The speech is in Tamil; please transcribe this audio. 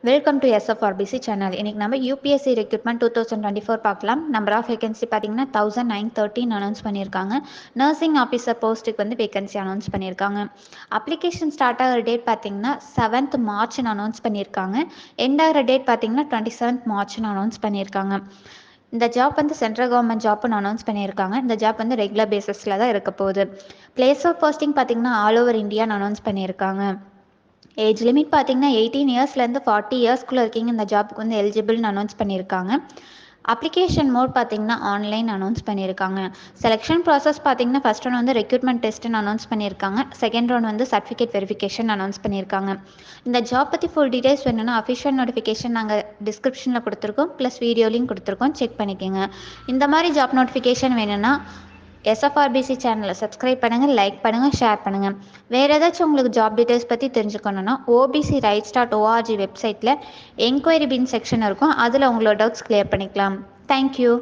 Welcome to SFRBC channel. இன்னைக்கு நம்ம யூபிஎஸ்சி ரெக்ரூட்மெண்ட் 2024 பார்க்கலாம். நம்பர் ஆஃப் வேகன்சி பார்த்தீங்கன்னா 1913 அனௌன்ஸ் பண்ணியிருக்காங்க. நர்சிங் ஆஃபீஸர் போஸ்ட்டுக்கு வந்து வேகன்சி அனௌன்ஸ் பண்ணியிருக்காங்க. அப்ளிகேஷன் ஸ்டார்ட் ஆகிற டேட் பார்த்தீங்கன்னா 7th மார்ச்னு அனௌன்ஸ் பண்ணியிருக்காங்க. எண்ட் ஆகிற டேட் பார்த்தீங்கன்னா 27th மார்ச்னு அனௌன்ஸ் பண்ணியிருக்காங்க. இந்த ஜாப் வந்து சென்ட்ரல் கவர்மெண்ட் ஜாப்னு அனௌன்ஸ் பண்ணியிருக்காங்க. இந்த ஜாப் வந்து ரெகுலர் பேசிஸில் தான் இருக்க போகுது. பிளேஸ் ஆஃப் போஸ்டிங் பார்த்தீங்கன்னா ஆல் ஓவர் இந்தியான்னு அனௌன்ஸ் பண்ணியிருக்காங்க. ஏஜ் லிமிட் பார்த்தீங்கன்னா 18 இயர்ஸ்லேருந்து 40 இயர்ஸ்க்குள்ளே இருக்கீங்க இந்த ஜாப்புக்கு வந்து எலிஜிபிள்னு அனௌன்ஸ் பண்ணியிருக்காங்க. அப்ளிகேஷன் மோட் பார்த்தீங்கன்னா ஆன்லைன் அனௌன்ஸ் பண்ணியிருக்காங்க. செலெக்ஷன் ப்ராசஸ் பார்த்தீங்கன்னா ஃபர்ஸ்ட் ஒன் வந்து ரெக்ரூட்மெண்ட் டெஸ்ட்னு அனௌன்ஸ் பண்ணியிருக்காங்க. செகண்ட் ஒன் வந்து சர்டிஃபிகேட் வெரிஃபிகேஷன் அனௌன்ஸ் பண்ணியிருக்காங்க. இந்த ஜாப் பற்றி ஃபுல் டீடைல்ஸ் வேணும்னா அஃபிஷியல் நோட்டிஃபிகேஷன் நாங்கள் டிஸ்கிரிப்ஷனில் கொடுத்துருக்கோம், ப்ளஸ் வீடியோலையும் கொடுத்துருக்கோம், செக் பண்ணிக்கோங்க. இந்த மாதிரி ஜாப் நோட்டிஃபிகேஷன் வேணும்னா SFRBC சேனலை சப்ஸ்கிரைப் பண்ணுங்கள், லைக் பண்ணுங்கள், ஷேர் பண்ணுங்கள். வேறு ஏதாச்சும் உங்களுக்கு ஜாப் டீட்டெயில்ஸ் பற்றி தெரிஞ்சுக்கணுன்னா OBCRights.org வெப்சைட்டில் என்கொயரி பின் செக்ஷன் இருக்கும், அதில் உங்களோட டவுட்ஸ் கிளியர் பண்ணிக்கலாம். தேங்க்யூ.